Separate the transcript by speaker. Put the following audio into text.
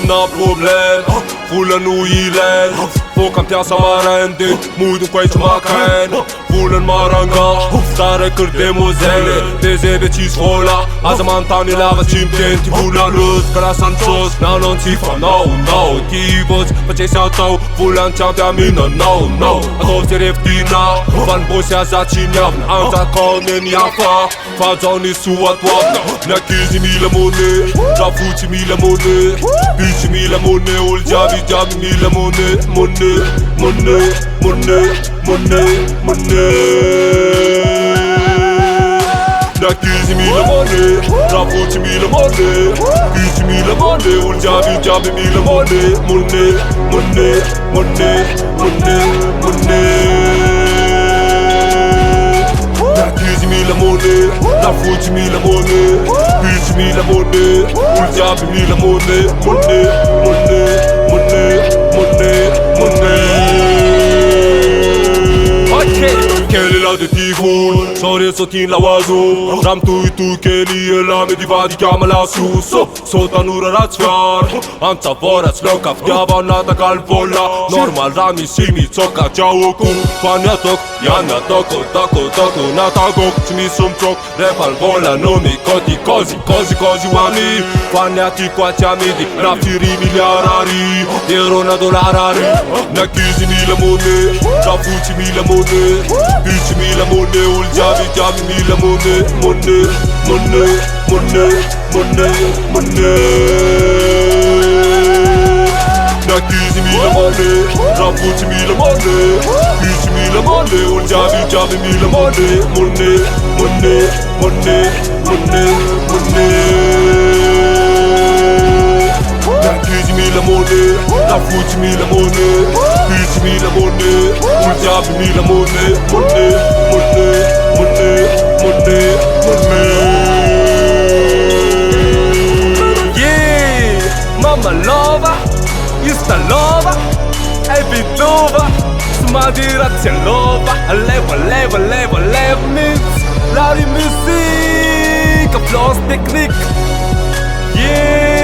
Speaker 1: N'ha problem, fulla nu ilen. Folk am piața marende, mudin cu aici macan. Fulla în maranga, stare cât de muzele. De zebe ci sfola, azi mantani lava cimtenti. Fulla luz, cara santos, na non si fa no, no. Tivos, facei sau tău, fulla în ceam de-a mină, no, no. Acolo se reftina, van bosează cinevn. Anza conen iafa, fa zoni suat wapna. Na kizi mila mone, da fuci mila mone. Bici mila mone, ul javi javi mila mone. Mone, mone, mone, mone, mone. Da kizi mila mone, da fuci mila mone. Bici mila mone, ul javi javi mila mone. Mone, mone, mone, mone, mone. Da kizi mila mone, da fuci mila mone. Bici mila mone, ul javi mila mone. Mone, mone, mone, mone, mone. Kelly la de tifun, sore sotin la wazo. Ram tu Kelly la me divadi chiama la su. Sota nura razfiar, anza fora sloka fdiava nata calvolla. Normal rami simi zoka ciao ku. Fania tok, yana toko, toko nata gok. Simi sum tok, repal vola nomi koti kozi wani. Fania ti qua ciamidi, rafiri miliarari. Erona dolarari, na kizi mila mone, da fuci mila mone. Bici mila mone, ul javi javi mila mone. Mone, mone, mone, mone, mone. Na kizi mila mone, da fuci mila mone. Bici mila mone, ul javi javi mila mone. Mone, mone, mone, mone, mone. Na kizi mila mone, da fuci mila mone. Bici mila mone, ul javi mila mone. Mone, mone, mone, mone, mone. Yeah, mama lova, ista lova, e vitova. Smadira c'è lova, leva mix. La musica, flows technique. Yeah.